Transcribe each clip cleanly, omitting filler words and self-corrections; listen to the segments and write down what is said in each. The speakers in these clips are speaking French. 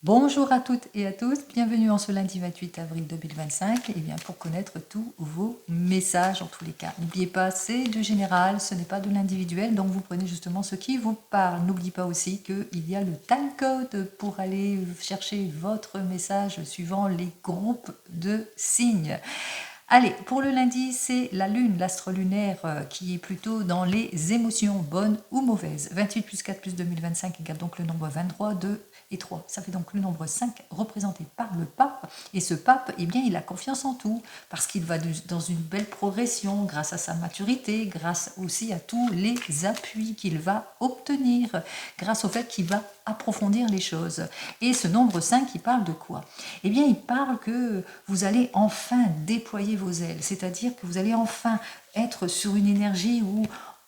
Bonjour à toutes et à tous, bienvenue en ce lundi 28 avril 2025 et bien pour connaître tous vos messages en tous les cas. N'oubliez pas, c'est du général, ce n'est pas de l'individuel, donc vous prenez justement ce qui vous parle. N'oubliez pas aussi qu'il y a le timecode pour aller chercher votre message suivant les groupes de signes. Allez, pour le lundi, c'est la lune, l'astre lunaire qui est plutôt dans les émotions, bonnes ou mauvaises. 28 plus 4 plus 2025 égale donc le nombre 23, 2 et 3. Ça fait donc le nombre 5 représenté par le pape. Et ce pape, eh bien, il a confiance en tout parce qu'il va dans une belle progression grâce à sa maturité, grâce aussi à tous les appuis qu'il va obtenir, grâce au fait qu'il va approfondir les choses. Et ce nombre 5, il parle de quoi? Eh bien, il parle que vous allez enfin déployer vos ailes, c'est-à-dire que vous allez enfin être sur une énergie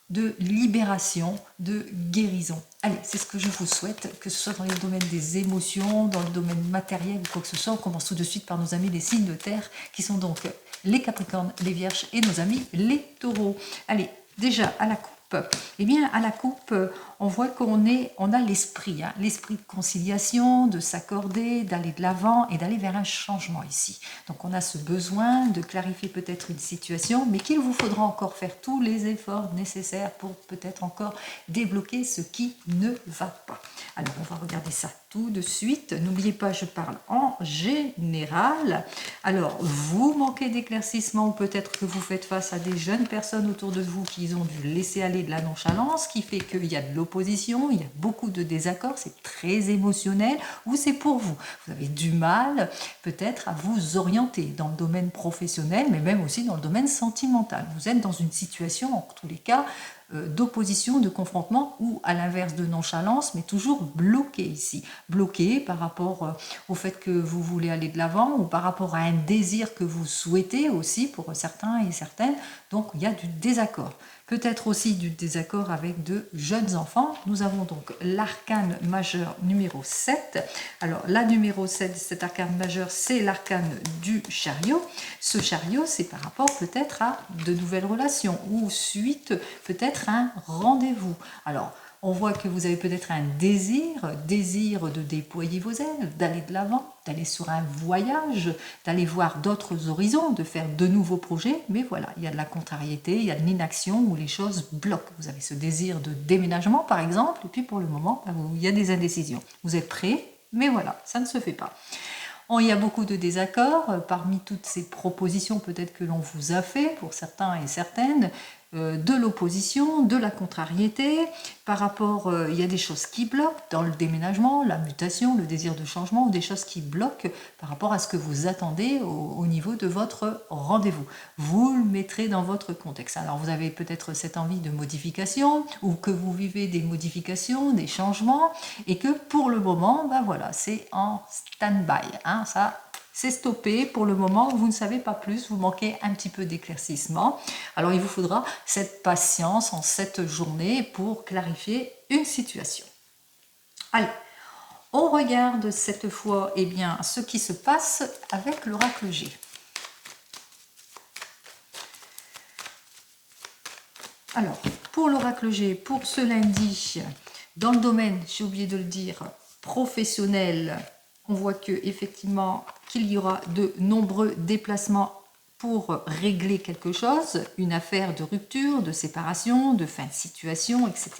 de libération, de guérison. Allez, c'est ce que je vous souhaite, que ce soit dans le domaine des émotions, dans le domaine matériel ou quoi que ce soit. On commence tout de suite par nos amis les signes de terre, qui sont donc les Capricornes, les Vierges et nos amis les Taureaux. Allez, déjà à la coupe. Eh bien, à la coupe, on voit on a l'esprit, hein, l'esprit de conciliation, de s'accorder, d'aller de l'avant et d'aller vers un changement ici. Donc, on a ce besoin de clarifier peut-être une situation, mais qu'il vous faudra encore faire tous les efforts nécessaires pour peut-être encore débloquer ce qui ne va pas. Alors, on va regarder ça tout de suite. N'oubliez pas, je parle en général. Alors, vous manquez d'éclaircissement ou peut-être que vous faites face à des jeunes personnes autour de vous qui ont dû laisser aller de la nonchalance, qui fait qu'il y a de l'opposition, il y a beaucoup de désaccords, c'est très émotionnel, ou c'est pour vous. Vous avez du mal peut-être à vous orienter dans le domaine professionnel, mais même aussi dans le domaine sentimental. Vous êtes dans une situation, en tous les cas, d'opposition, de confrontement ou à l'inverse de nonchalance, mais toujours bloqué ici. Bloqué par rapport au fait que vous voulez aller de l'avant ou par rapport à un désir que vous souhaitez aussi pour certains et certaines. Donc il y a du désaccord. Peut-être aussi du désaccord avec de jeunes enfants. Nous avons donc l'arcane majeur numéro 7. Alors la numéro 7, cet arcane majeur, c'est l'arcane du chariot. Ce chariot, c'est par rapport peut-être à de nouvelles relations ou suite peut-être à un rendez-vous. Alors, on voit que vous avez peut-être un désir de déployer vos ailes, d'aller de l'avant, d'aller sur un voyage, d'aller voir d'autres horizons, de faire de nouveaux projets. Mais voilà, il y a de la contrariété, il y a de l'inaction où les choses bloquent. Vous avez ce désir de déménagement, par exemple, et puis pour le moment, il y a des indécisions. Vous êtes prêts, mais voilà, ça ne se fait pas. Il y a beaucoup de désaccords parmi toutes ces propositions peut-être que l'on vous a fait, pour certains et certaines, de l'opposition, de la contrariété, par rapport, il y a des choses qui bloquent dans le déménagement, la mutation, le désir de changement, ou des choses qui bloquent par rapport à ce que vous attendez au niveau de votre rendez-vous. Vous le mettrez dans votre contexte. Alors vous avez peut-être cette envie de modification, ou que vous vivez des modifications, des changements, et que pour le moment, ben voilà, c'est en stand-by, hein, ça c'est stoppé pour le moment, vous ne savez pas plus, vous manquez un petit peu d'éclaircissement. Alors il vous faudra cette patience en cette journée pour clarifier une situation. Allez, on regarde cette fois eh bien, ce qui se passe avec l'oracle G. Alors, pour l'oracle G, pour ce lundi, dans le domaine, j'ai oublié de le dire, professionnel, on voit que effectivement qu'il y aura de nombreux déplacements pour régler quelque chose, une affaire de rupture, de séparation, de fin de situation, etc.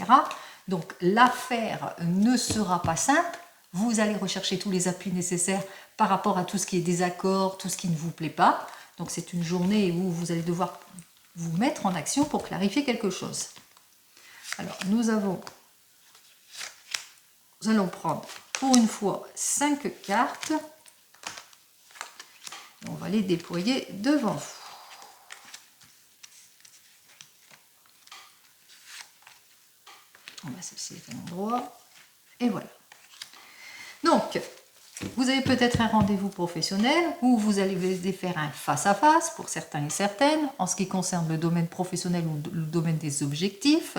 Donc l'affaire ne sera pas simple. Vous allez rechercher tous les appuis nécessaires par rapport à tout ce qui est désaccord, tout ce qui ne vous plaît pas. Donc c'est une journée où vous allez devoir vous mettre en action pour clarifier quelque chose. Alors nous allons prendre pour une fois 5 cartes. On va les déployer devant vous. On va celle-ci est à l'endroit. Et voilà. Donc, vous avez peut-être un rendez-vous professionnel où vous allez faire un face-à-face pour certains et certaines en ce qui concerne le domaine professionnel ou le domaine des objectifs.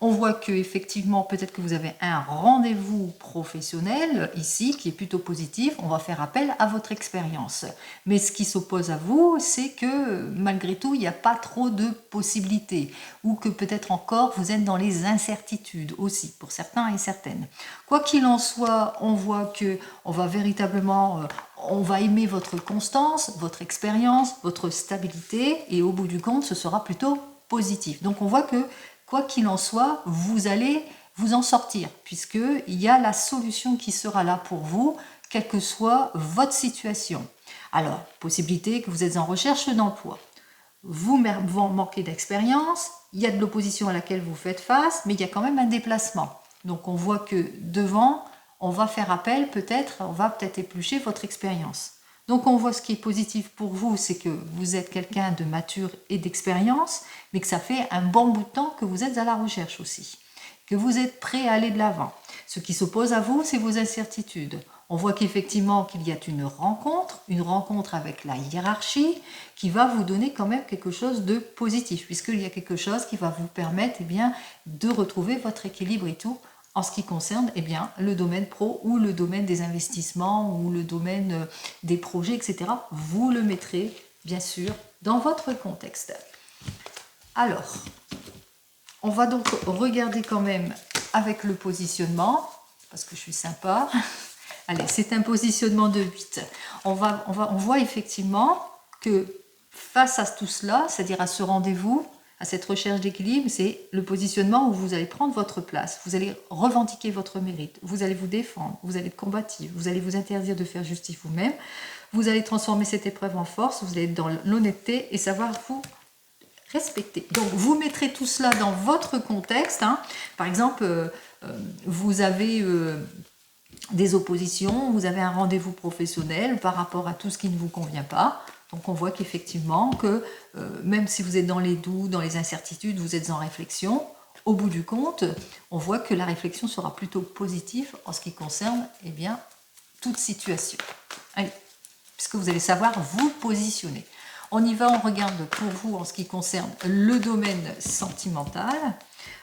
On voit que effectivement, peut-être que vous avez un rendez-vous professionnel ici qui est plutôt positif. On va faire appel à votre expérience. Mais ce qui s'oppose à vous, c'est que malgré tout, il n'y a pas trop de possibilités ou que peut-être encore vous êtes dans les incertitudes aussi pour certains et certaines. Quoi qu'il en soit, on voit que on va véritablement on va aimer votre constance, votre expérience, votre stabilité et au bout du compte, ce sera plutôt positif. Donc on voit que quoi qu'il en soit, vous allez vous en sortir, puisqu'il y a la solution qui sera là pour vous, quelle que soit votre situation. Alors, possibilité que vous êtes en recherche d'emploi. Vous manquez d'expérience, il y a de l'opposition à laquelle vous faites face, mais il y a quand même un déplacement. Donc on voit que devant, on va faire appel peut-être, on va peut-être éplucher votre expérience. Donc on voit ce qui est positif pour vous, c'est que vous êtes quelqu'un de mature et d'expérience, mais que ça fait un bon bout de temps que vous êtes à la recherche aussi, que vous êtes prêt à aller de l'avant. Ce qui s'oppose à vous, c'est vos incertitudes. On voit qu'effectivement qu'il y a une rencontre avec la hiérarchie qui va vous donner quand même quelque chose de positif, puisqu'il y a quelque chose qui va vous permettre de retrouver votre équilibre et tout, en ce qui concerne le domaine pro ou le domaine des investissements ou le domaine des projets, etc. Vous le mettrez, bien sûr, dans votre contexte. Alors, on va donc regarder quand même avec le positionnement, parce que je suis sympa. Allez, c'est un positionnement de 8. On voit effectivement que face à tout cela, c'est-à-dire à ce rendez-vous, à cette recherche d'équilibre, c'est le positionnement où vous allez prendre votre place, vous allez revendiquer votre mérite, vous allez vous défendre, vous allez être combatif, vous allez vous interdire de faire justice vous-même, vous allez transformer cette épreuve en force, vous allez être dans l'honnêteté et savoir vous respecter. Donc vous mettrez tout cela dans votre contexte. Par exemple, vous avez des oppositions, vous avez un rendez-vous professionnel par rapport à tout ce qui ne vous convient pas. Donc on voit qu'effectivement, que même si vous êtes dans les doutes, dans les incertitudes, vous êtes en réflexion, au bout du compte, on voit que la réflexion sera plutôt positive en ce qui concerne toute situation. Allez, puisque vous allez savoir vous positionner. On y va, on regarde pour vous en ce qui concerne le domaine sentimental.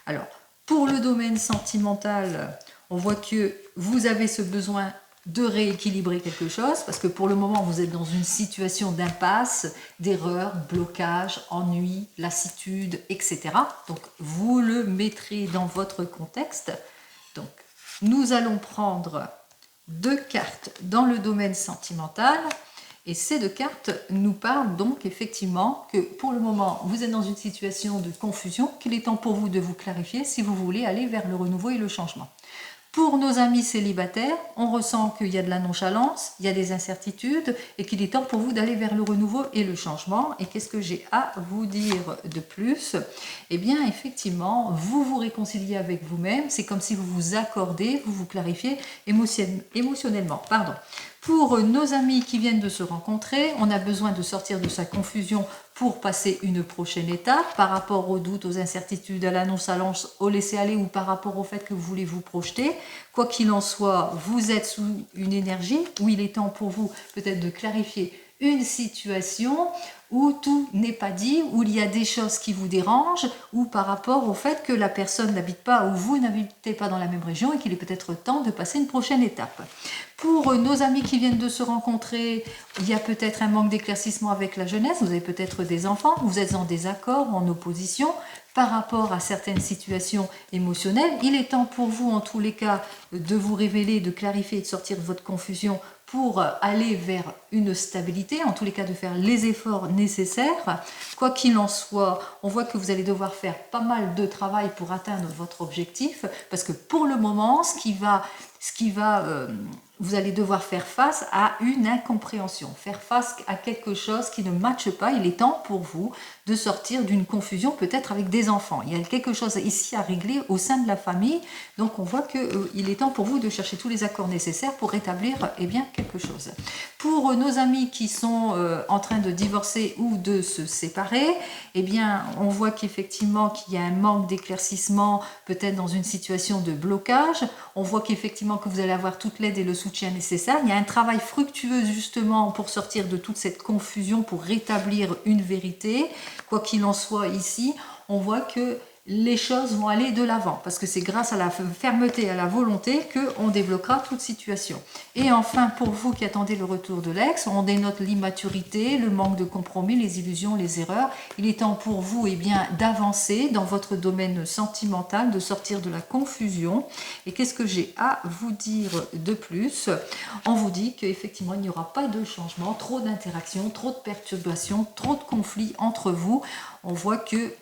Alors, pour le domaine sentimental, on voit que vous avez ce besoin de rééquilibrer quelque chose, parce que pour le moment, vous êtes dans une situation d'impasse, d'erreur, blocage, ennui, lassitude, etc. Donc, vous le mettrez dans votre contexte. Donc, nous allons prendre 2 cartes dans le domaine sentimental. Et ces 2 cartes nous parlent donc effectivement que pour le moment, vous êtes dans une situation de confusion, qu'il est temps pour vous de vous clarifier si vous voulez aller vers le renouveau et le changement. Pour nos amis célibataires, on ressent qu'il y a de la nonchalance, il y a des incertitudes et qu'il est temps pour vous d'aller vers le renouveau et le changement. Et qu'est-ce que j'ai à vous dire de plus? Eh bien, effectivement, vous vous réconciliez avec vous-même. C'est comme si vous vous accordez, vous vous clarifiez émotionnellement. Pour nos amis qui viennent de se rencontrer, on a besoin de sortir de sa confusion pour passer une prochaine étape par rapport aux doutes, aux incertitudes, à la nonchalance, au laisser-aller ou par rapport au fait que vous voulez vous projeter. Quoi qu'il en soit, vous êtes sous une énergie où il est temps pour vous peut-être de clarifier une situation où tout n'est pas dit, où il y a des choses qui vous dérangent, ou par rapport au fait que la personne n'habite pas ou vous n'habitez pas dans la même région et qu'il est peut-être temps de passer une prochaine étape. Pour nos amis qui viennent de se rencontrer, il y a peut-être un manque d'éclaircissement avec la jeunesse, vous avez peut-être des enfants, vous êtes en désaccord, en opposition par rapport à certaines situations émotionnelles. Il est temps pour vous, en tous les cas, de vous révéler, de clarifier, de sortir de votre confusion pour aller vers une stabilité, en tous les cas de faire les efforts nécessaires. Quoi qu'il en soit, on voit que vous allez devoir faire pas mal de travail pour atteindre votre objectif, parce que pour le moment, vous allez devoir faire face à une incompréhension, faire face à quelque chose qui ne matche pas. Il est temps pour vous de sortir d'une confusion, peut-être avec des enfants. Il y a quelque chose ici à régler au sein de la famille, donc on voit qu'il est temps pour vous de chercher tous les accords nécessaires pour rétablir quelque chose. Pour nos amis qui sont en train de divorcer ou de se séparer, on voit qu'effectivement qu'il y a un manque d'éclaircissement, peut-être dans une situation de blocage. On voit qu'effectivement que vous allez avoir toute l'aide et le soutien nécessaire. Il y a un travail fructueux justement pour sortir de toute cette confusion, pour rétablir une vérité. Quoi qu'il en soit ici, on voit que les choses vont aller de l'avant, parce que c'est grâce à la fermeté, à la volonté qu'on débloquera toute situation. Et enfin, pour vous qui attendez le retour de l'ex, on dénote l'immaturité, le manque de compromis, les illusions, les erreurs. Il est temps pour vous d'avancer dans votre domaine sentimental, de sortir de la confusion. Et qu'est-ce que j'ai à vous dire de plus? On vous dit qu'effectivement, il n'y aura pas de changement, trop d'interactions, trop de perturbations, trop de conflits entre vous. On voit que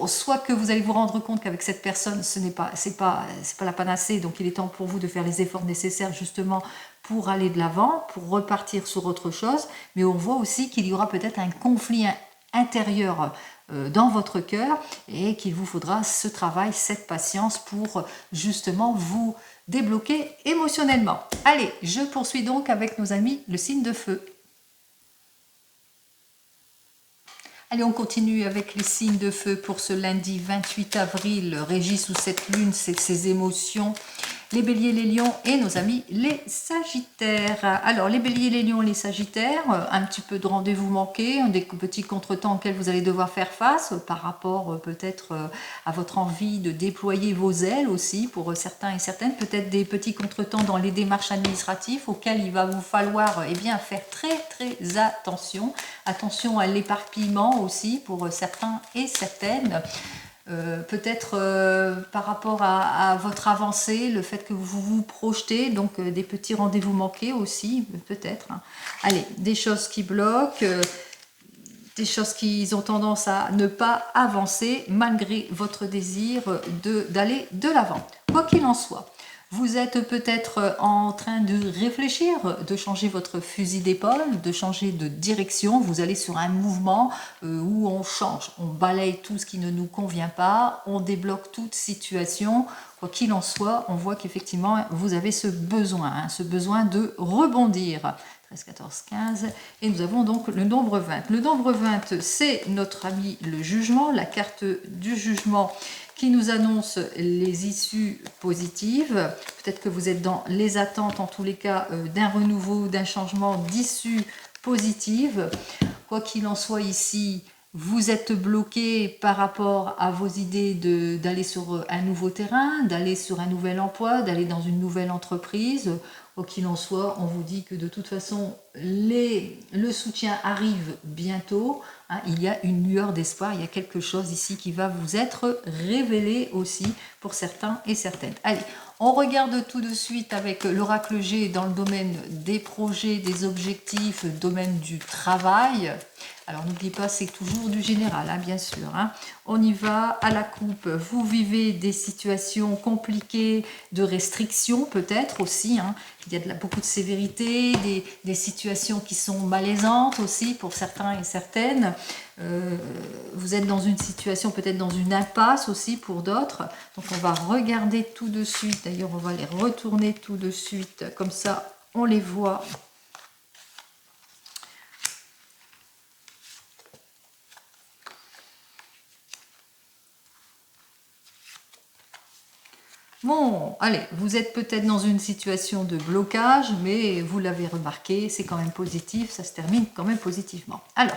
soit que vous allez vous rendre compte qu'avec cette personne, c'est pas la panacée, donc il est temps pour vous de faire les efforts nécessaires justement pour aller de l'avant, pour repartir sur autre chose, mais on voit aussi qu'il y aura peut-être un conflit intérieur dans votre cœur et qu'il vous faudra ce travail, cette patience pour justement vous débloquer émotionnellement. Allez, je poursuis donc avec nos amis le signe de feu. Allez, on continue avec les signes de feu pour ce lundi 28 avril, régis sous cette lune, c'est ses émotions, les béliers, les lions et nos amis les sagittaires. Alors, les béliers, les lions et les sagittaires, un petit peu de rendez-vous manqué, des petits contretemps auxquels vous allez devoir faire face par rapport peut-être à votre envie de déployer vos ailes aussi pour certains et certaines, peut-être des petits contretemps dans les démarches administratives auxquels il va vous falloir faire très attention. Attention à l'éparpillement aussi pour certains et certaines. Peut-être par rapport à votre avancée, le fait que vous vous projetez, donc des petits rendez-vous manqués aussi, peut-être. Allez, des choses qui bloquent, des choses qui ont tendance à ne pas avancer malgré votre désir d'aller de l'avant. Quoi qu'il en soit, vous êtes peut-être en train de réfléchir, de changer votre fusil d'épaule, de changer de direction. Vous allez sur un mouvement où on change, on balaye tout ce qui ne nous convient pas, on débloque toute situation. Quoi qu'il en soit, on voit qu'effectivement, vous avez ce besoin de rebondir. 13, 14, 15, et nous avons donc le nombre 20. Le nombre 20, c'est notre ami le jugement, la carte du jugement qui nous annonce les issues positives. Peut-être que vous êtes dans les attentes, en tous les cas, d'un renouveau, d'un changement d'issues positives. Quoi qu'il en soit ici, vous êtes bloqué par rapport à vos idées d'aller sur un nouveau terrain, d'aller sur un nouvel emploi, d'aller dans une nouvelle entreprise. Quoi qu'il en soit, on vous dit que de toute façon, le soutien arrive bientôt. Il y a une lueur d'espoir, il y a quelque chose ici qui va vous être révélé aussi pour certains et certaines. Allez, on regarde tout de suite avec l'oracle G dans le domaine des projets, des objectifs, domaine du travail. Alors n'oubliez pas, c'est toujours du général, bien sûr. On y va à la coupe. Vous vivez des situations compliquées, de restrictions peut-être aussi. Il y a beaucoup de sévérité, des situations qui sont malaisantes aussi pour certains et certaines. Vous êtes dans une situation, peut-être dans une impasse aussi pour d'autres. Donc on va regarder tout de suite. D'ailleurs, on va les retourner tout de suite. Comme ça, on les voit. Bon, allez, vous êtes peut-être dans une situation de blocage, mais vous l'avez remarqué, c'est quand même positif, ça se termine quand même positivement. Alors,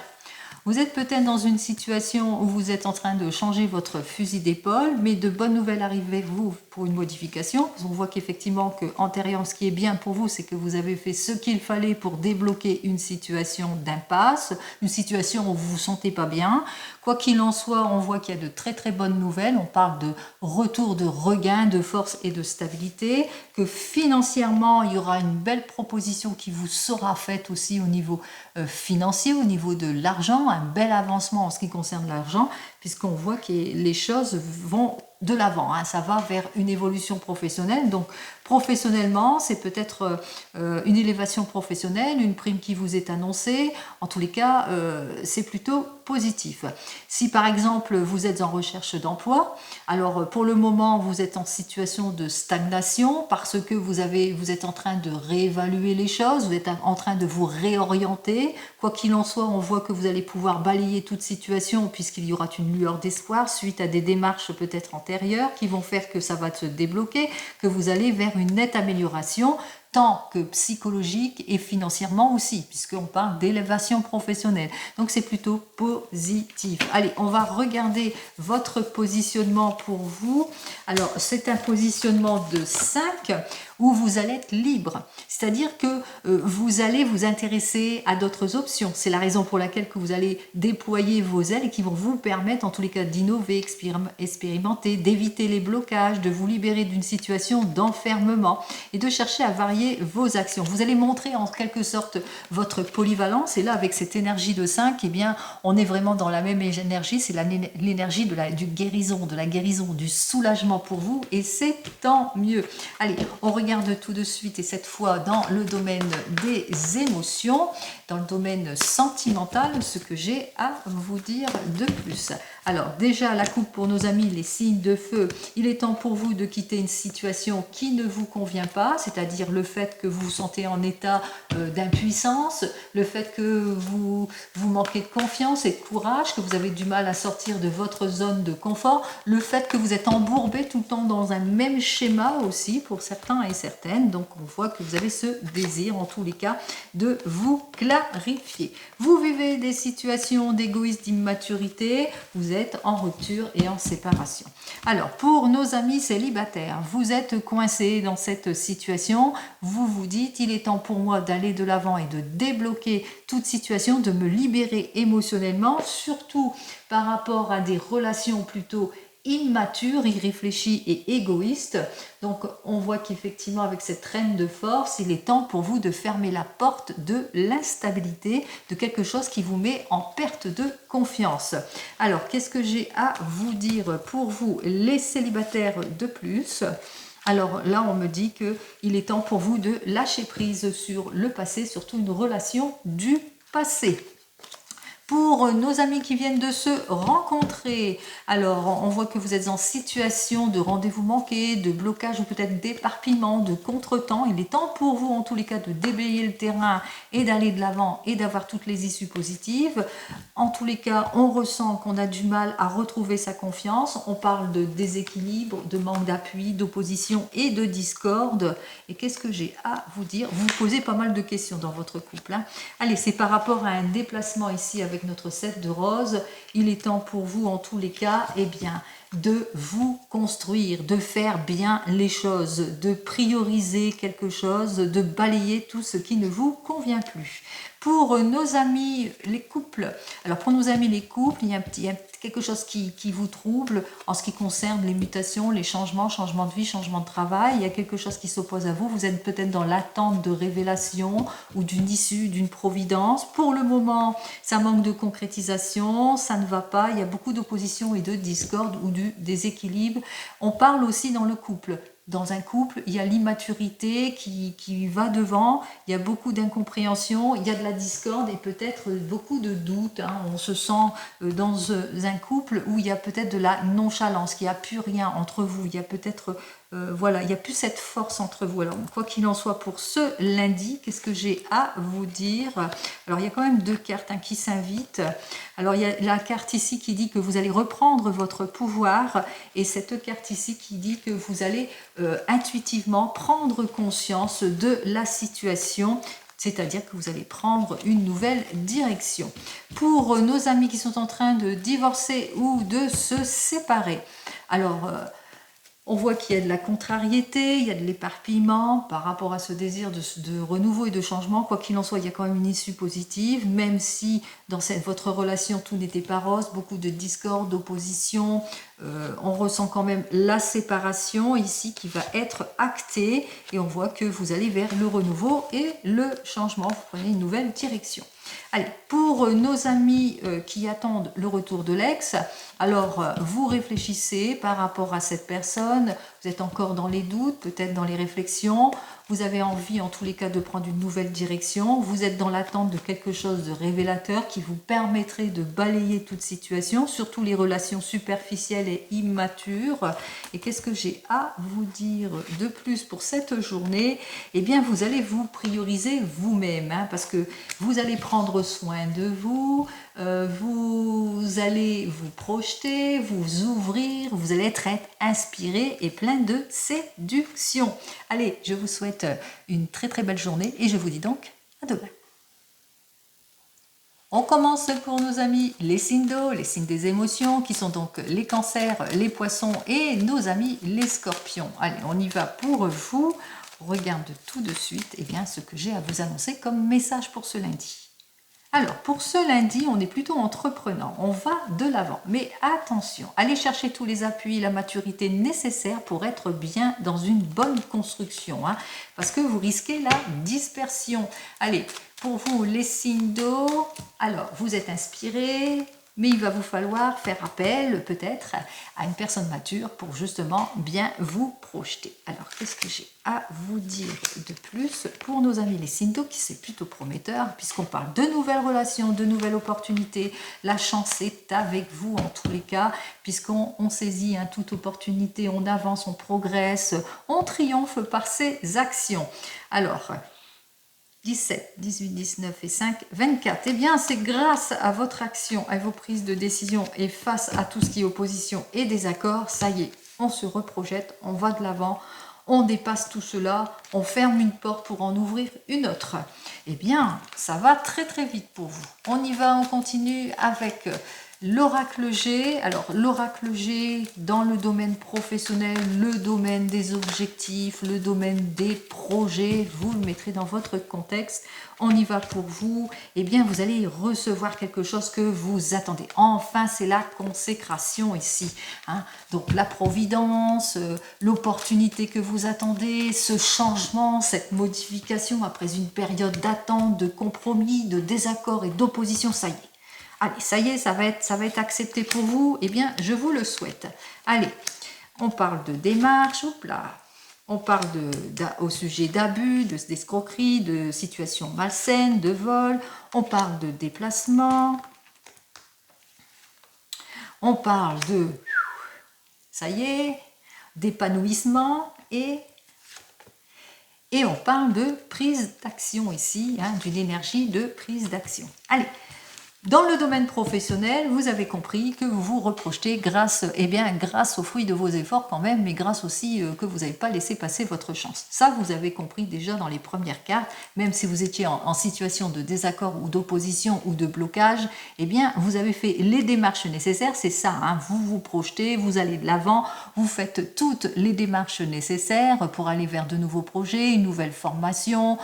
vous êtes peut-être dans une situation où vous êtes en train de changer votre fusil d'épaule, mais de bonnes nouvelles arrivez-vous pour une modification. On voit qu'effectivement, antérieurement, ce qui est bien pour vous, c'est que vous avez fait ce qu'il fallait pour débloquer une situation d'impasse, une situation où vous vous sentez pas bien. Quoi qu'il en soit, on voit qu'il y a de très bonnes nouvelles. On parle de retour, de regain, de force et de stabilité, que financièrement, il y aura une belle proposition qui vous sera faite aussi au niveau financier, au niveau de l'argent, un bel avancement en ce qui concerne l'argent, puisqu'on voit que les choses vont de l'avant, ça va vers une évolution professionnelle. Donc professionnellement, c'est peut-être une élévation professionnelle, une prime qui vous est annoncée. En tous les cas, c'est plutôt positif. Si par exemple vous êtes en recherche d'emploi, alors pour le moment vous êtes en situation de stagnation parce que vous êtes en train de réévaluer les choses, vous êtes en train de vous réorienter. Quoi qu'il en soit, on voit que vous allez pouvoir balayer toute situation puisqu'il y aura une lueur d'espoir suite à des démarches peut-être antérieures qui vont faire que ça va se débloquer, que vous allez vers une nette amélioration, tant que psychologique et financièrement aussi, puisqu'on parle d'élévation professionnelle. Donc c'est plutôt positif. Allez, on va regarder votre positionnement pour vous. Alors c'est un positionnement de 5 où vous allez être libre. C'est-à-dire que vous allez vous intéresser à d'autres options. C'est la raison pour laquelle que vous allez déployer vos ailes et qui vont vous permettre en tous les cas d'innover, expérimenter, d'éviter les blocages, de vous libérer d'une situation d'enfermement et de chercher à varier vos actions. Vous allez montrer en quelque sorte votre polyvalence et là avec cette énergie de 5, eh bien on est vraiment dans la même énergie, c'est l'énergie de la guérison, du soulagement pour vous et c'est tant mieux. Allez, on regarde tout de suite et cette fois dans le domaine des émotions, dans le domaine sentimental, ce que j'ai à vous dire de plus. Alors déjà la coupe pour nos amis, les signes de feu, il est temps pour vous de quitter une situation qui ne vous convient pas, c'est-à-dire le fait que vous vous sentez en état d'impuissance, le fait que vous manquez de confiance et de courage, que vous avez du mal à sortir de votre zone de confort, le fait que vous êtes embourbé tout le temps dans un même schéma aussi pour certains et certaines, donc on voit que vous avez ce désir en tous les cas de vous clarifier. Vous vivez des situations d'égoïsme, d'immaturité, vous êtes en rupture et en séparation. Alors pour nos amis célibataires, vous êtes coincés dans cette situation, vous vous dites il est temps pour moi d'aller de l'avant et de débloquer toute situation, de me libérer émotionnellement, surtout par rapport à des relations plutôt immature, irréfléchi et égoïste. Donc on voit qu'effectivement avec cette reine de force, il est temps pour vous de fermer la porte de l'instabilité, de quelque chose qui vous met en perte de confiance. Alors qu'est-ce que j'ai à vous dire pour vous les célibataires de plus ? Alors là, on me dit qu'il est temps pour vous de lâcher prise sur le passé, surtout une relation du passé. Pour nos amis qui viennent de se rencontrer, alors on voit que vous êtes en situation de rendez-vous manqué, de blocage ou peut-être d'éparpillement, de contretemps. Il est temps pour vous en tous les cas de déblayer le terrain et d'aller de l'avant et d'avoir toutes les issues positives. En tous les cas, on ressent qu'on a du mal à retrouver sa confiance. On parle de déséquilibre, de manque d'appui, d'opposition et de discorde. Et qu'est-ce que j'ai à vous dire ? Vous posez pas mal de questions dans votre couple. Allez, c'est par rapport à un déplacement ici avec notre 7 de rose, il est temps pour vous en tous les cas de vous construire, de faire bien les choses, de prioriser quelque chose, de balayer tout ce qui ne vous convient plus. Pour nos amis les couples, alors pour nos amis les couples, il y a quelque chose qui vous trouble en ce qui concerne les mutations, les changements de vie, changement de travail. Il y a quelque chose qui s'oppose à vous. Vous êtes peut-être dans l'attente de révélation ou d'une issue, d'une providence. Pour le moment, ça manque de concrétisation, ça ne va pas. Il y a beaucoup d'opposition et de discorde ou du déséquilibre. On parle aussi dans le couple. Dans un couple, il y a l'immaturité qui va devant, il y a beaucoup d'incompréhension, il y a de la discorde et peut-être beaucoup de doutes. On se sent dans un couple où il y a peut-être de la nonchalance, qu'il n'y a plus rien entre vous, il y a peut-être... il n'y a plus cette force entre vous. Alors, quoi qu'il en soit pour ce lundi, qu'est-ce que j'ai à vous dire ? Alors, il y a quand même deux cartes qui s'invitent. Alors, il y a la carte ici qui dit que vous allez reprendre votre pouvoir et cette carte ici qui dit que vous allez intuitivement prendre conscience de la situation, c'est-à-dire que vous allez prendre une nouvelle direction. Pour nos amis qui sont en train de divorcer ou de se séparer, alors... on voit qu'il y a de la contrariété, il y a de l'éparpillement par rapport à ce désir de renouveau et de changement. Quoi qu'il en soit, il y a quand même une issue positive, même si dans votre relation tout n'était pas rose, beaucoup de discorde, d'opposition. On ressent quand même la séparation ici qui va être actée et on voit que vous allez vers le renouveau et le changement. Vous prenez une nouvelle direction. Allez, pour nos amis qui attendent le retour de l'ex, alors vous réfléchissez par rapport à cette personne, vous êtes encore dans les doutes, peut-être dans les réflexions, vous avez envie en tous les cas de prendre une nouvelle direction, vous êtes dans l'attente de quelque chose de révélateur qui vous permettrait de balayer toute situation, surtout les relations superficielles et immatures. Et qu'est-ce que j'ai à vous dire de plus pour cette journée ? Eh bien, vous allez vous prioriser vous-même, parce que vous allez prendre soin de vous, vous allez vous projeter, vous ouvrir, vous allez être inspiré et plein de séduction. Allez, je vous souhaite souhaite une très très belle journée et je vous dis donc à demain. On commence pour nos amis les signes d'eau, les signes des émotions, qui sont donc les cancers, les poissons et nos amis les scorpions. Allez, on y va pour vous. On regarde tout de suite ce que j'ai à vous annoncer comme message pour ce lundi. Alors, pour ce lundi, on est plutôt entreprenant, on va de l'avant. Mais attention, allez chercher tous les appuis, la maturité nécessaire pour être bien dans une bonne construction, parce que vous risquez la dispersion. Allez, pour vous, les signes d'eau, alors vous êtes inspiré, mais il va vous falloir faire appel peut-être à une personne mature pour justement bien vous projeter. Alors, qu'est-ce que j'ai à vous dire de plus pour nos amis les signes d'eau, qui c'est plutôt prometteur, puisqu'on parle de nouvelles relations, de nouvelles opportunités. La chance est avec vous en tous les cas, puisqu'on saisit toute opportunité, on avance, on progresse, on triomphe par ses actions. Alors, 17, 18, 19 et 5, 24. Eh bien, c'est grâce à votre action, à vos prises de décision et face à tout ce qui est opposition et désaccord, ça y est, on se reprojette, on va de l'avant, on dépasse tout cela, on ferme une porte pour en ouvrir une autre. Eh bien, ça va très très vite pour vous. On y va, on continue avec l'oracle G. Alors, l'oracle G dans le domaine professionnel, le domaine des objectifs, le domaine des projets, vous le mettrez dans votre contexte. On y va pour vous. Eh bien, vous allez recevoir quelque chose que vous attendez. Enfin, c'est la consécration ici. Donc, la providence, l'opportunité que vous attendez, ce changement, cette modification après une période d'attente, de compromis, de désaccord et d'opposition, ça y est. Allez, ça y est, ça va être accepté pour vous. Eh bien, je vous le souhaite. Allez, on parle de démarche, on parle au sujet d'abus, d'escroquerie, de situations malsaines, de vol. On parle de déplacement. On parle de, ça y est, d'épanouissement et on parle de prise d'action ici, d'une énergie de prise d'action. Allez. Dans le domaine professionnel, vous avez compris que vous vous reprojetez grâce aux fruits de vos efforts quand même, mais grâce aussi que vous n'avez pas laissé passer votre chance. Ça, vous avez compris déjà dans les premières cartes, même si vous étiez en situation de désaccord ou d'opposition ou de blocage, eh bien, vous avez fait les démarches nécessaires, c'est ça, vous vous projetez, vous allez de l'avant, vous faites toutes les démarches nécessaires pour aller vers de nouveaux projets, une nouvelle formation,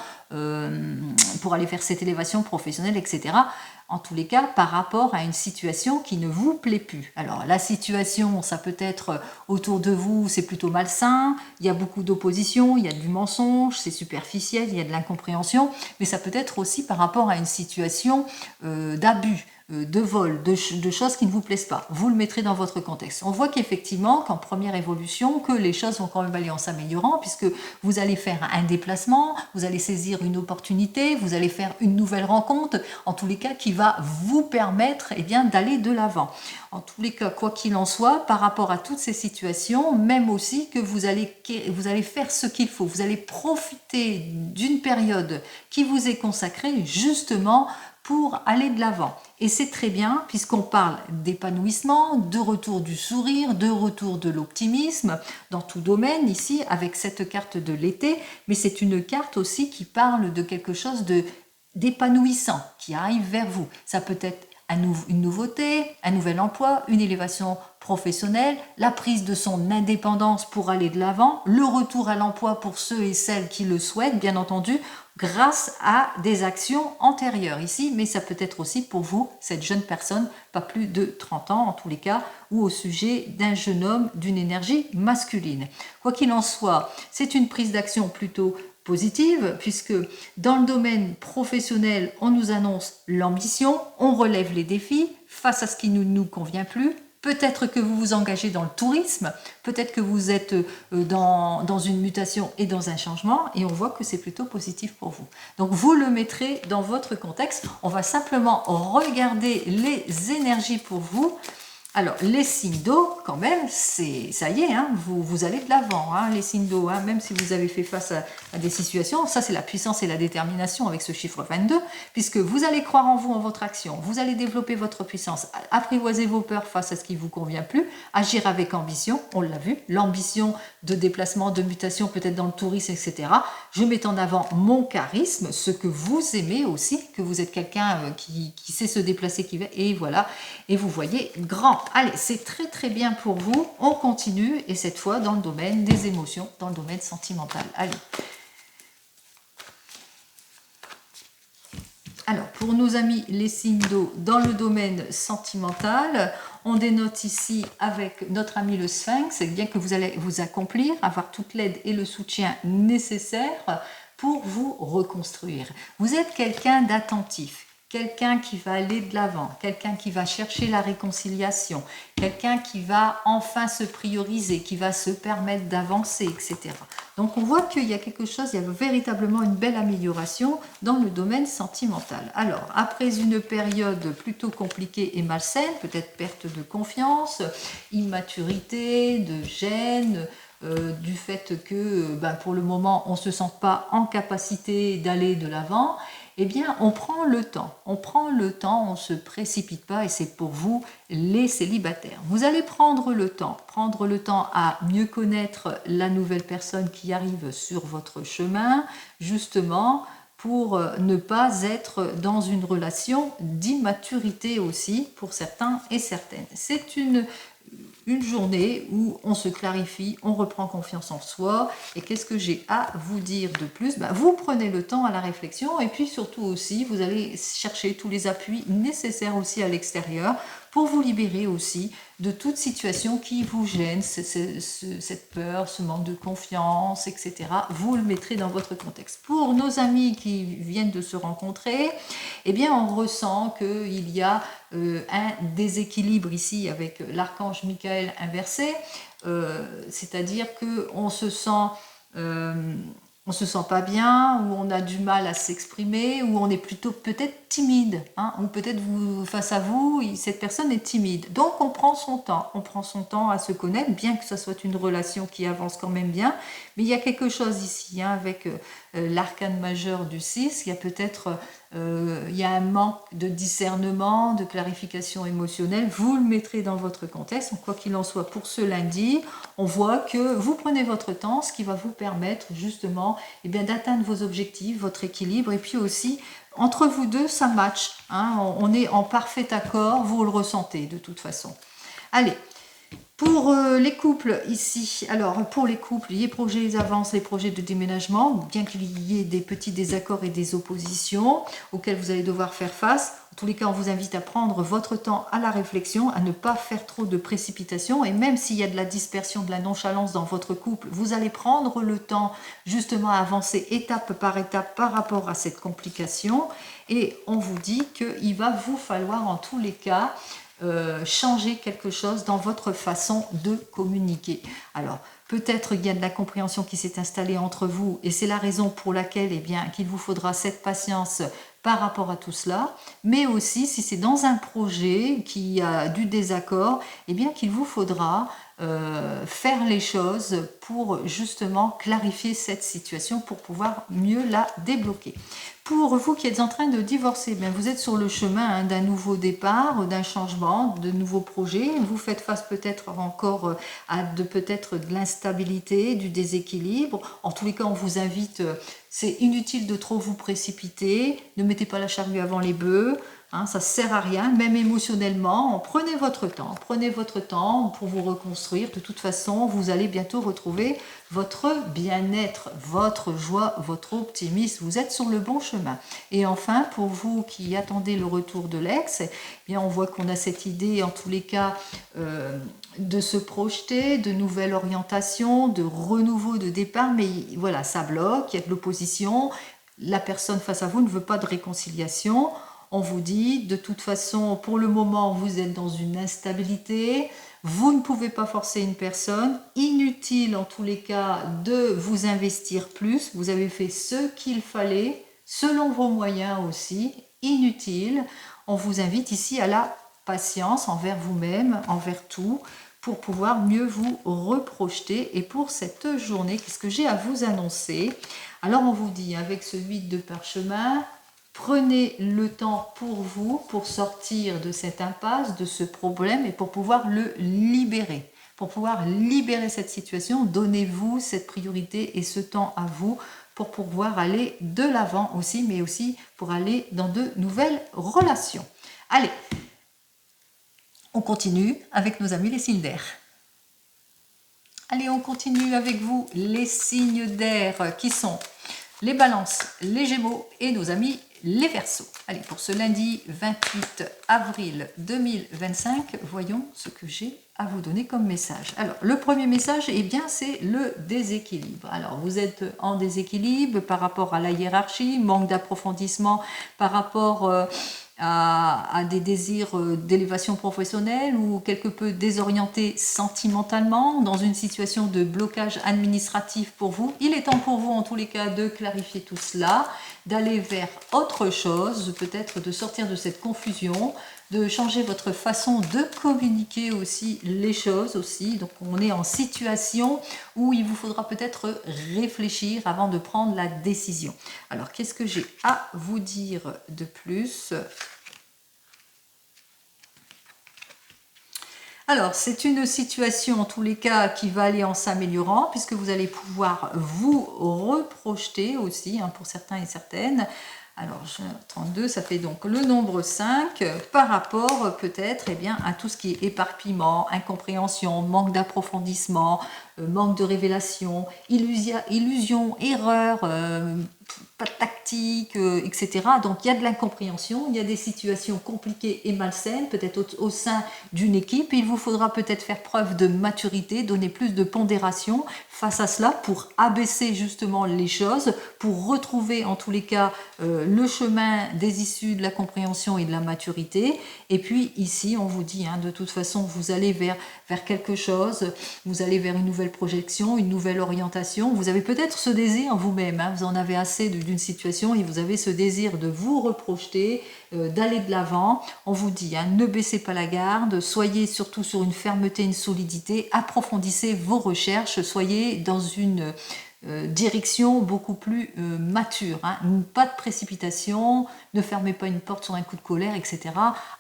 pour aller faire cette élévation professionnelle, etc. En tous les cas, par rapport à une situation qui ne vous plaît plus. Alors, la situation, ça peut être autour de vous, c'est plutôt malsain, il y a beaucoup d'opposition, il y a du mensonge, c'est superficiel, il y a de l'incompréhension, mais ça peut être aussi par rapport à une situation d'abus, de vol, de choses qui ne vous plaisent pas. Vous le mettrez dans votre contexte. On voit qu'effectivement, qu'en première évolution, que les choses vont quand même aller en s'améliorant, puisque vous allez faire un déplacement, vous allez saisir une opportunité, vous allez faire une nouvelle rencontre, en tous les cas, qui va vous permettre d'aller de l'avant. En tous les cas, quoi qu'il en soit, par rapport à toutes ces situations, même aussi que vous allez faire ce qu'il faut. Vous allez profiter d'une période qui vous est consacrée justement pour aller de l'avant. Et c'est très bien puisqu'on parle d'épanouissement, de retour du sourire, de retour de l'optimisme dans tout domaine ici avec cette carte de l'été, mais c'est une carte aussi qui parle de quelque chose d'épanouissant qui arrive vers vous. Ça peut être une nouveauté, un nouvel emploi, une élévation professionnelle, la prise de son indépendance pour aller de l'avant, le retour à l'emploi pour ceux et celles qui le souhaitent, bien entendu, grâce à des actions antérieures ici, mais ça peut être aussi pour vous, cette jeune personne, pas plus de 30 ans en tous les cas, ou au sujet d'un jeune homme d'une énergie masculine. Quoi qu'il en soit, c'est une prise d'action plutôt positive, puisque dans le domaine professionnel, on nous annonce l'ambition, on relève les défis face à ce qui ne nous convient plus. Peut-être que vous vous engagez dans le tourisme, peut-être que vous êtes dans une mutation et dans un changement, et on voit que c'est plutôt positif pour vous. Donc vous le mettrez dans votre contexte. On va simplement regarder les énergies pour vous. Alors, les signes d'eau, quand même, ça y est, vous allez de l'avant, les signes d'eau, même si vous avez fait face à des situations, ça c'est la puissance et la détermination avec ce chiffre 22, puisque vous allez croire en vous, en votre action, vous allez développer votre puissance, apprivoiser vos peurs face à ce qui ne vous convient plus, agir avec ambition, on l'a vu, l'ambition de déplacement, de mutation, peut-être dans le tourisme, etc. je mets en avant mon charisme, ce que vous aimez aussi, que vous êtes quelqu'un qui sait se déplacer, et voilà, et vous voyez grand. Allez, c'est très très bien pour vous, on continue, et cette fois dans le domaine des émotions, dans le domaine sentimental. Allez. Alors, pour nos amis les signes d'eau dans le domaine sentimental, on dénote ici avec notre ami le Sphinx, bien que vous allez vous accomplir, avoir toute l'aide et le soutien nécessaires pour vous reconstruire. Vous êtes quelqu'un d'attentif, quelqu'un qui va aller de l'avant, quelqu'un qui va chercher la réconciliation, quelqu'un qui va enfin se prioriser, qui va se permettre d'avancer, etc. Donc on voit qu'il y a quelque chose, il y a véritablement une belle amélioration dans le domaine sentimental. Alors, après une période plutôt compliquée et malsaine, peut-être perte de confiance, immaturité, de gêne, du fait que pour le moment on ne se sent pas en capacité d'aller de l'avant, eh bien on prend le temps, on ne se précipite pas, et c'est pour vous les célibataires. Vous allez prendre le temps à mieux connaître la nouvelle personne qui arrive sur votre chemin, justement pour ne pas être dans une relation d'immaturité aussi pour certains et certaines. C'est une journée où on se clarifie, on reprend confiance en soi. Et qu'est-ce que j'ai à vous dire de plus? Vous prenez le temps à la réflexion, et puis surtout aussi, vous allez chercher tous les appuis nécessaires aussi à l'extérieur pour vous libérer aussi de toute situation qui vous gêne, cette peur, ce manque de confiance, etc. Vous le mettrez dans votre contexte. Pour nos amis qui viennent de se rencontrer, eh bien on ressent qu'il y a un déséquilibre ici avec l'archange Michael inversé, c'est-à-dire qu'on se sent pas bien, ou on a du mal à s'exprimer, ou on est plutôt peut-être timide, ou peut-être face à vous, cette personne est timide. Donc on prend son temps à se connaître, bien que ce soit une relation qui avance quand même bien, mais il y a quelque chose ici, avec l'arcane majeur du 6, il y a peut-être il y a un manque de discernement, de clarification émotionnelle. Vous le mettrez dans votre contexte. Quoi qu'il en soit, pour ce lundi, on voit que vous prenez votre temps, ce qui va vous permettre justement d'atteindre vos objectifs, votre équilibre, et puis aussi entre vous deux, ça match. On est en parfait accord, vous le ressentez de toute façon. Allez. Pour les couples ici, alors pour les couples, les projets avancent, les projets de déménagement, bien qu'il y ait des petits désaccords et des oppositions auxquels vous allez devoir faire face. En tous les cas, on vous invite à prendre votre temps à la réflexion, à ne pas faire trop de précipitation, et même s'il y a de la dispersion, de la nonchalance dans votre couple, vous allez prendre le temps justement à avancer étape par étape par rapport à cette complication, et on vous dit qu'il va vous falloir en tous les cas changer quelque chose dans votre façon de communiquer. Alors, peut-être il y a de la compréhension qui s'est installée entre vous, et c'est la raison pour laquelle qu'il vous faudra cette patience par rapport à tout cela, mais aussi si c'est dans un projet qui a du désaccord, qu'il vous faudra faire les choses pour justement clarifier cette situation, pour pouvoir mieux la débloquer. Pour vous qui êtes en train de divorcer, vous êtes sur le chemin d'un nouveau départ, d'un changement, de nouveaux projets. Vous faites face peut-être encore à peut-être de l'instabilité, du déséquilibre. En tous les cas, on vous invite, c'est inutile de trop vous précipiter. Ne mettez pas la charrue avant les bœufs. Ça ne sert à rien, même émotionnellement. Prenez votre temps pour vous reconstruire. De toute façon, vous allez bientôt retrouver votre bien-être, votre joie, votre optimisme. Vous êtes sur le bon chemin. Et enfin, pour vous qui attendez le retour de l'ex, on voit qu'on a cette idée, en tous les cas, de se projeter, de nouvelles orientations, de renouveau, de départ. Mais voilà, ça bloque, il y a de l'opposition. La personne face à vous ne veut pas de réconciliation. On vous dit, de toute façon, pour le moment, vous êtes dans une instabilité, vous ne pouvez pas forcer une personne, inutile en tous les cas de vous investir plus, vous avez fait ce qu'il fallait, selon vos moyens aussi, inutile. On vous invite ici à la patience envers vous-même, envers tout, pour pouvoir mieux vous reprojeter. Et pour cette journée, qu'est-ce que j'ai à vous annoncer? Alors on vous dit, avec ce 8 de parchemin, prenez le temps pour vous, pour sortir de cette impasse, de ce problème, et pour pouvoir le libérer. Pour pouvoir libérer cette situation, donnez-vous cette priorité et ce temps à vous pour pouvoir aller de l'avant aussi, mais aussi pour aller dans de nouvelles relations. Allez, on continue avec nos amis les signes d'air. Allez, on continue avec vous les signes d'air qui sont les balances, les gémeaux et nos amis les verseaux. Allez, pour ce lundi 28 avril 2025, voyons ce que j'ai à vous donner comme message. Alors, le premier message, eh bien, c'est le déséquilibre. Alors, vous êtes en déséquilibre par rapport à la hiérarchie, manque d'approfondissement par rapport à des désirs d'élévation professionnelle ou quelque peu désorienté sentimentalement, dans une situation de blocage administratif pour vous. Il est temps pour vous, en tous les cas, de clarifier tout cela, d'aller vers autre chose, peut-être de sortir de cette confusion, de changer votre façon de communiquer aussi les choses aussi. Donc on est en situation où il vous faudra peut-être réfléchir avant de prendre la décision. Alors qu'est-ce que j'ai à vous dire de plus ? Alors, c'est une situation, en tous les cas, qui va aller en s'améliorant, puisque vous allez pouvoir vous reprojeter aussi, hein, pour certains et certaines. Alors, 32, ça fait donc le nombre 5, par rapport peut-être à tout ce qui est éparpillement, incompréhension, manque d'approfondissement, manque de révélation, illusion, erreur, pas de tactique, etc. Donc il y a de l'incompréhension, il y a des situations compliquées et malsaines, peut-être au sein d'une équipe. Il vous faudra peut-être faire preuve de maturité, donner plus de pondération face à cela pour abaisser justement les choses, pour retrouver en tous les cas le chemin des issues de la compréhension et de la maturité. Et puis ici, on vous dit, de toute façon, vous allez vers quelque chose, vous allez vers une nouvelle projection, une nouvelle orientation. Vous avez peut-être ce désir vous-même, vous en avez assez d'une situation et vous avez ce désir de vous reprojeter, d'aller de l'avant. On vous dit, ne baissez pas la garde, soyez surtout sur une fermeté, une solidité, approfondissez vos recherches, soyez dans une direction beaucoup plus mature, pas de précipitation, ne fermez pas une porte sur un coup de colère, etc.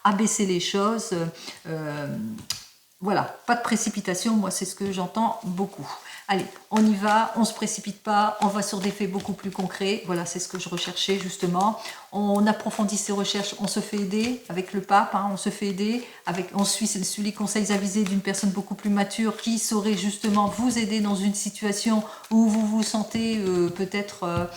Abaissez les choses, voilà, pas de précipitation, moi c'est ce que j'entends beaucoup. Allez, on y va, on ne se précipite pas, on va sur des faits beaucoup plus concrets. Voilà, c'est ce que je recherchais justement. On approfondit ses recherches, on se fait aider avec le pape, on se fait aider, on suit les conseils avisés d'une personne beaucoup plus mature qui saurait justement vous aider dans une situation où vous vous sentez peut-être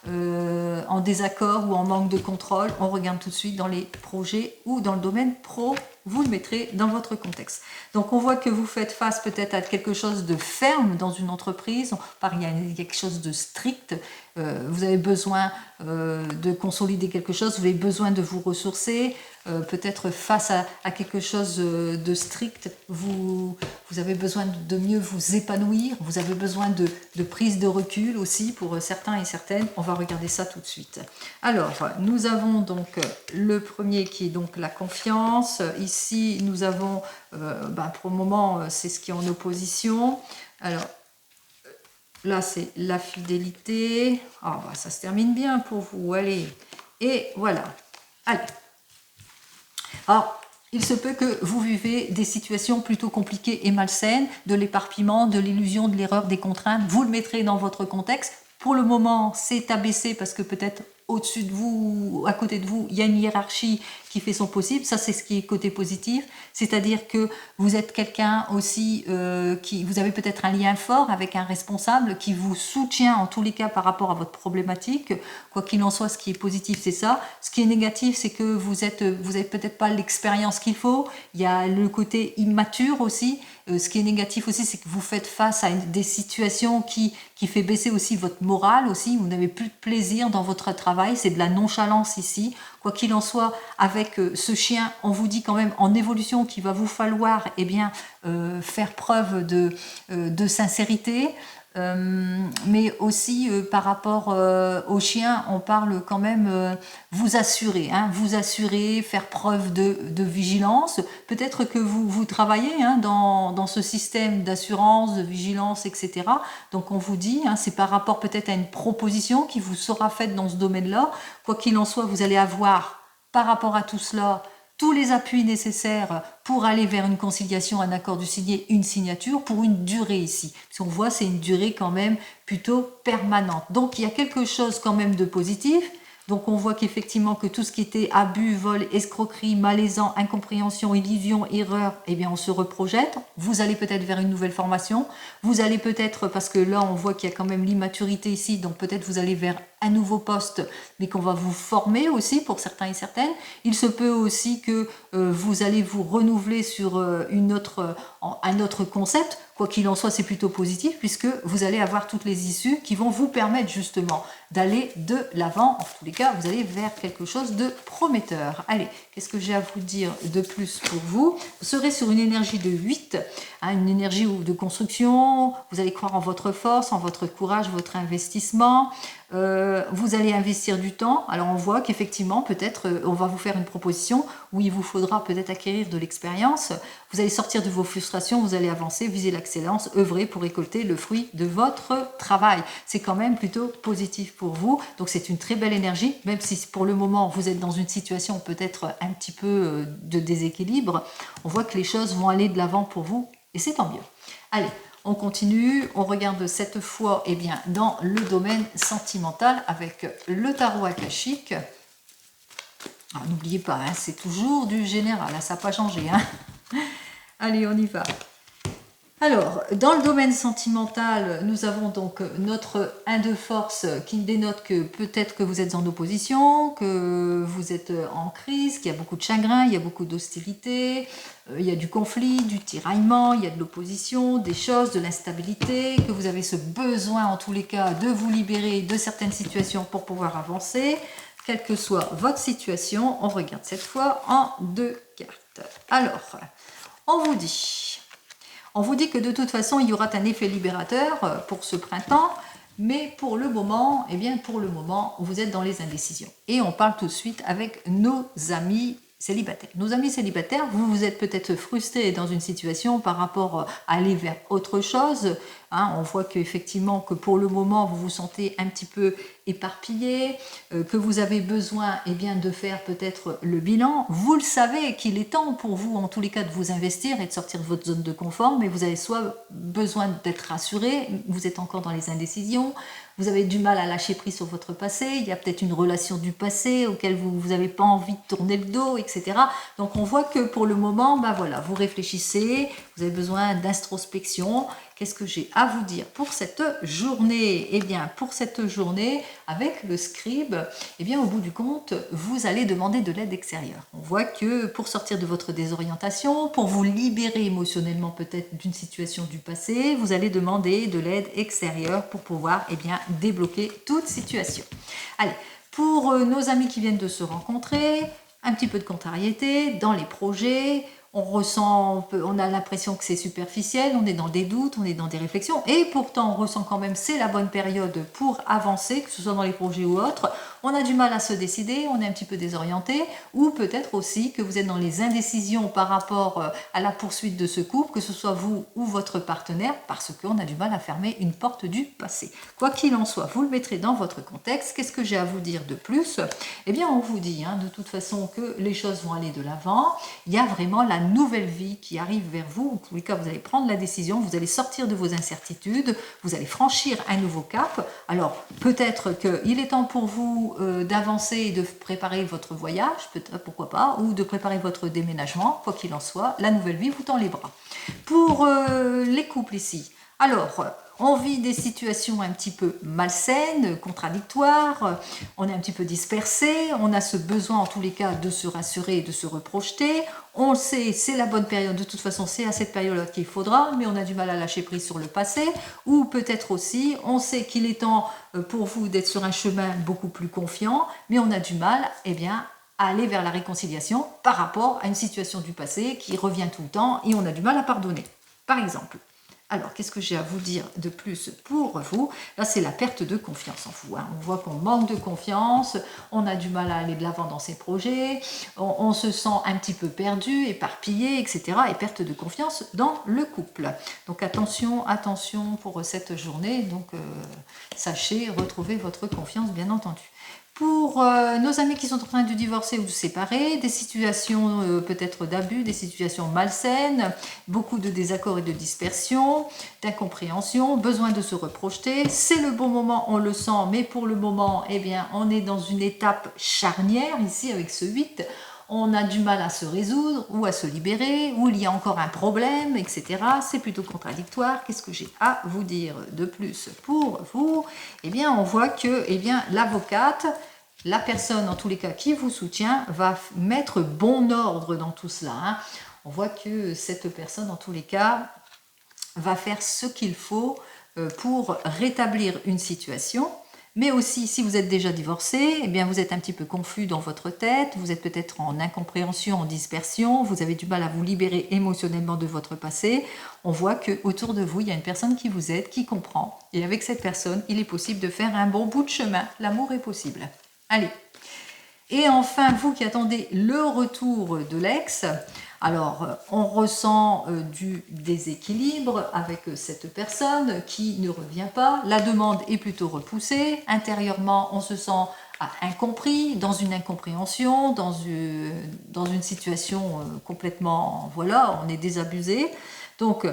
en désaccord ou en manque de contrôle. On regarde tout de suite dans les projets ou dans le domaine pro. Vous le mettrez dans votre contexte. Donc on voit que vous faites face peut-être à quelque chose de ferme dans une entreprise, il y a quelque chose de strict, vous avez besoin de consolider quelque chose, vous avez besoin de vous ressourcer, peut-être face à quelque chose de strict, vous avez besoin de mieux vous épanouir, vous avez besoin de prise de recul aussi pour certains et certaines. On va regarder ça tout de suite. Alors, nous avons donc le premier qui est donc la confiance. Ici, nous avons, pour le moment, c'est ce qui est en opposition. Alors, là, c'est la fidélité. Ça se termine bien pour vous. Allez. Et voilà. Allez. Alors, il se peut que vous vivez des situations plutôt compliquées et malsaines, de l'éparpillement, de l'illusion, de l'erreur, des contraintes. Vous le mettrez dans votre contexte. Pour le moment, c'est abaissé parce que peut-être au-dessus de vous, à côté de vous, il y a une hiérarchie qui fait son possible. Ça, c'est ce qui est côté positif. C'est-à-dire que vous êtes quelqu'un aussi vous avez peut-être un lien fort avec un responsable qui vous soutient en tous les cas par rapport à votre problématique. Quoi qu'il en soit, ce qui est positif, c'est ça. Ce qui est négatif, c'est que vous avez peut-être pas l'expérience qu'il faut. Il y a le côté immature aussi. Ce qui est négatif aussi, c'est que vous faites face à des situations qui fait baisser aussi votre morale aussi. Vous n'avez plus de plaisir dans votre travail. C'est de la nonchalance ici. Quoi qu'il en soit, avec ce chien, on vous dit quand même en évolution qu'il va vous falloir faire preuve de sincérité. Mais aussi par rapport au chien, on parle quand même vous assurer, faire preuve de vigilance. Peut-être que vous travaillez dans ce système d'assurance, de vigilance, etc. Donc on vous dit, c'est par rapport peut-être à une proposition qui vous sera faite dans ce domaine-là. Quoi qu'il en soit, vous allez avoir par rapport à tout cela tous les appuis nécessaires pour aller vers une conciliation, un accord du signé, une signature, pour une durée ici. Parce qu'on voit, c'est une durée quand même plutôt permanente. Donc, il y a quelque chose quand même de positif. Donc, on voit qu'effectivement, que tout ce qui était abus, vol, escroquerie, malaisant, incompréhension, illusion, erreur, eh bien, on se reprojette. Vous allez peut-être vers une nouvelle formation. Vous allez peut-être, parce que là, on voit qu'il y a quand même l'immaturité ici, donc peut-être vous allez vers un nouveau poste, mais qu'on va vous former aussi pour certains et certaines. Il se peut aussi que vous allez vous renouveler sur un autre concept. Quoi qu'il en soit, c'est plutôt positif puisque vous allez avoir toutes les issues qui vont vous permettre justement d'aller de l'avant. En tous les cas, vous allez vers quelque chose de prometteur. Allez, qu'est-ce que j'ai à vous dire de plus pour vous? Vous serez sur une énergie de 8, hein, une énergie de construction. Vous allez croire en votre force, en votre courage, votre investissement. Vous allez investir du temps. Alors on voit qu'effectivement peut-être on va vous faire une proposition où il vous faudra peut-être acquérir de l'expérience. Vous allez sortir de vos frustrations, vous allez avancer, viser l'excellence, œuvrer pour récolter le fruit de votre travail. C'est quand même plutôt positif pour vous. Donc c'est une très belle énergie, même si pour le moment vous êtes dans une situation peut-être un petit peu de déséquilibre. On voit que les choses vont aller de l'avant pour vous et c'est tant mieux. Allez, on continue, on regarde cette fois eh bien, dans le domaine sentimental avec le tarot akashique. N'oubliez pas, hein, c'est toujours du général, hein, ça n'a pas changé. Hein. Allez, on y va. Alors, dans le domaine sentimental, nous avons donc notre 1 de force qui dénote que peut-être que vous êtes en opposition, que vous êtes en crise, qu'il y a beaucoup de chagrin, il y a beaucoup d'hostilité, il y a du conflit, du tiraillement, il y a de l'opposition, des choses, de l'instabilité, que vous avez ce besoin en tous les cas de vous libérer de certaines situations pour pouvoir avancer. Quelle que soit votre situation, on regarde cette fois en 2 cartes. Alors, on vous dit que de toute façon, il y aura un effet libérateur pour ce printemps, mais pour le moment, eh bien, pour le moment, vous êtes dans les indécisions. Et on parle tout de suite avec nos amis célibataires. Nos amis célibataires, vous vous êtes peut-être frustrés dans une situation par rapport à aller vers autre chose. Hein, on voit qu'effectivement, que pour le moment, vous vous sentez un petit peu éparpillé, que vous avez besoin eh bien, de faire peut-être le bilan. Vous le savez qu'il est temps pour vous, en tous les cas, de vous investir et de sortir de votre zone de confort, mais vous avez soit besoin d'être rassuré, vous êtes encore dans les indécisions, vous avez du mal à lâcher prise sur votre passé, il y a peut-être une relation du passé auquel vous n'avez pas envie de tourner le dos, etc. Donc on voit que pour le moment, ben voilà, vous réfléchissez, vous avez besoin d'introspection. Qu'est-ce que j'ai à vous dire pour cette journée? Eh bien, pour cette journée, avec le scribe, eh bien, au bout du compte, vous allez demander de l'aide extérieure. On voit que pour sortir de votre désorientation, pour vous libérer émotionnellement peut-être d'une situation du passé, vous allez demander de l'aide extérieure pour pouvoir eh bien, débloquer toute situation. Allez, pour nos amis qui viennent de se rencontrer, un petit peu de contrariété dans les projets. On a l'impression que c'est superficiel, on est dans des doutes, on est dans des réflexions, et pourtant on ressent quand même c'est la bonne période pour avancer, que ce soit dans les projets ou autres. On a du mal à se décider, on est un petit peu désorienté, ou peut-être aussi que vous êtes dans les indécisions par rapport à la poursuite de ce couple, que ce soit vous ou votre partenaire, parce qu'on a du mal à fermer une porte du passé. Quoi qu'il en soit, vous le mettrez dans votre contexte. Qu'est-ce que j'ai à vous dire de plus? Eh bien, on vous dit de toute façon que les choses vont aller de l'avant. Il y a vraiment la nouvelle vie qui arrive vers vous. En tous les cas, vous allez prendre la décision, vous allez sortir de vos incertitudes, vous allez franchir un nouveau cap. Alors, peut-être qu'il est temps pour vous d'avancer et de préparer votre voyage, peut-être, pourquoi pas, ou de préparer votre déménagement, quoi qu'il en soit, la nouvelle vie vous tend les bras. Pour les couples ici, alors, on vit des situations un petit peu malsaines, contradictoires, on est un petit peu dispersé, on a ce besoin en tous les cas de se rassurer et de se reprojeter. On le sait, c'est la bonne période, de toute façon c'est à cette période-là qu'il faudra, mais on a du mal à lâcher prise sur le passé, ou peut-être aussi, on sait qu'il est temps pour vous d'être sur un chemin beaucoup plus confiant, mais on a du mal, eh bien, à aller vers la réconciliation par rapport à une situation du passé qui revient tout le temps et on a du mal à pardonner, par exemple. Alors, qu'est-ce que j'ai à vous dire de plus pour vous? Là, c'est la perte de confiance en vous. On voit qu'on manque de confiance, on a du mal à aller de l'avant dans ses projets, on se sent un petit peu perdu, éparpillé, etc. Et perte de confiance dans le couple. Donc, attention, attention pour cette journée. Donc, sachez retrouver votre confiance, bien entendu. Pour nos amis qui sont en train de divorcer ou de séparer, des situations peut-être d'abus, des situations malsaines, beaucoup de désaccords et de dispersion, d'incompréhension, besoin de se reprojeter. C'est le bon moment, on le sent, mais pour le moment, eh bien, on est dans une étape charnière ici avec ce 8. On a du mal à se résoudre ou à se libérer, ou il y a encore un problème, etc. C'est plutôt contradictoire. Qu'est-ce que j'ai à vous dire de plus pour vous? Eh bien, on voit que l'avocate, la personne en tous les cas qui vous soutient, va mettre bon ordre dans tout cela. Hein. On voit que cette personne en tous les cas va faire ce qu'il faut pour rétablir une situation. Mais aussi, si vous êtes déjà divorcé, eh bien vous êtes un petit peu confus dans votre tête, vous êtes peut-être en incompréhension, en dispersion, vous avez du mal à vous libérer émotionnellement de votre passé. On voit qu'autour de vous, il y a une personne qui vous aide, qui comprend. Et avec cette personne, il est possible de faire un bon bout de chemin. L'amour est possible. Allez. Et enfin, vous qui attendez le retour de l'ex, alors on ressent du déséquilibre avec cette personne qui ne revient pas, la demande est plutôt repoussée, intérieurement on se sent incompris, dans une incompréhension, dans une situation complètement, voilà, on est désabusé. Donc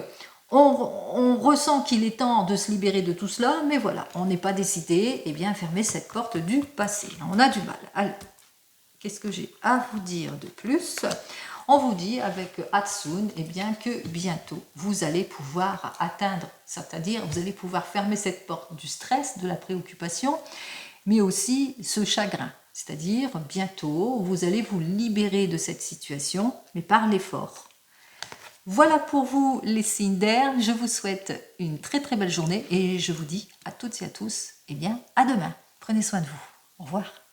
on ressent qu'il est temps de se libérer de tout cela, mais voilà, on n'est pas décidé, eh bien fermer cette porte du passé, on a du mal. Allez. Qu'est-ce que j'ai à vous dire de plus? On vous dit avec Hatsun eh bien, que bientôt vous allez pouvoir atteindre, c'est-à-dire vous allez pouvoir fermer cette porte du stress, de la préoccupation, mais aussi ce chagrin. C'est-à-dire bientôt vous allez vous libérer de cette situation, mais par l'effort. Voilà pour vous les signes d'air. Je vous souhaite une très très belle journée et je vous dis à toutes et à tous, eh bien, à demain. Prenez soin de vous. Au revoir.